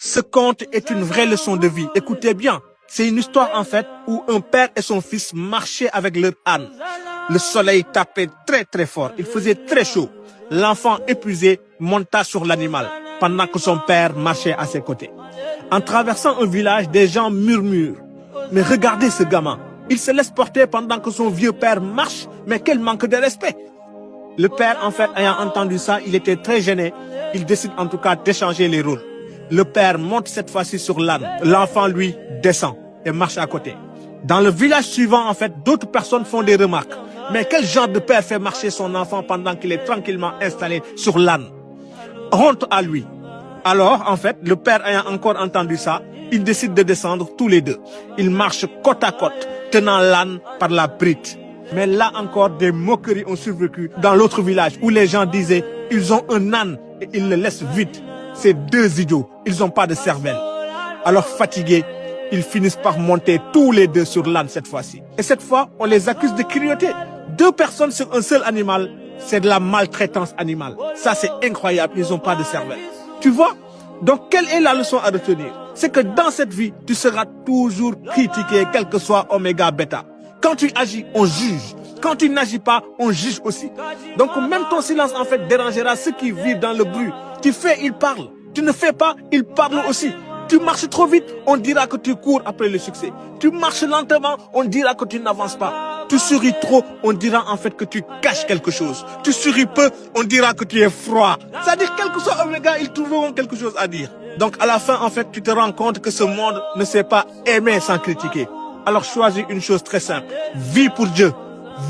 Ce conte est une vraie leçon de vie. Écoutez bien, c'est une histoire en fait où un père et son fils marchaient avec leur âne. Le soleil tapait très très fort, il faisait très chaud. L'enfant épuisé monta sur l'animal pendant que son père marchait à ses côtés. En traversant un village, des gens murmurent. Mais regardez ce gamin, il se laisse porter pendant que son vieux père marche, mais quel manque de respect. Le père, en fait, ayant entendu ça, il était très gêné. Il décide en tout cas d'échanger les rôles. Le père monte cette fois-ci sur l'âne. L'enfant, lui, descend et marche à côté. Dans le village suivant, en fait, d'autres personnes font des remarques. Mais quel genre de père fait marcher son enfant pendant qu'il est tranquillement installé sur l'âne? Honte à lui. Alors, en fait, le père ayant encore entendu ça, il décide de descendre tous les deux. Ils marchent côte à côte, tenant l'âne par la bride. Mais là encore, des moqueries ont survécu dans l'autre village où les gens disaient « ils ont un âne et ils le laissent vide. Ces deux idiots, ils n'ont pas de cervelle. » Alors fatigués, ils finissent par monter tous les deux sur l'âne cette fois-ci. Et cette fois, on les accuse de cruauté. Deux personnes sur un seul animal, c'est de la maltraitance animale. Ça, c'est incroyable, ils n'ont pas de cervelle. Tu vois? Donc, quelle est la leçon à retenir? C'est que dans cette vie, tu seras toujours critiqué, quel que soit oméga, bêta. Quand tu agis, on juge. Quand tu n'agis pas, on juge aussi. Donc, même ton silence, en fait, dérangera ceux qui vivent dans le bruit. Tu fais, ils parlent. Tu ne fais pas, ils parlent aussi. Tu marches trop vite, on dira que tu cours après le succès. Tu marches lentement, on dira que tu n'avances pas. Tu souris trop, on dira en fait que tu caches quelque chose. Tu souris peu, on dira que tu es froid. C'est-à-dire, quel que soit Oméga, ils trouveront quelque chose à dire. Donc, à la fin, en fait, tu te rends compte que ce monde ne sait pas aimer sans critiquer. Alors, choisis une chose très simple. Vis pour Dieu.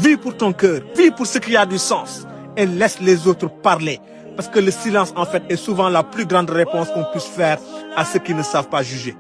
Vis pour ton cœur. Vis pour ce qui a du sens. Et laisse les autres parler. Parce que le silence, en fait, est souvent la plus grande réponse qu'on puisse faire à ceux qui ne savent pas juger.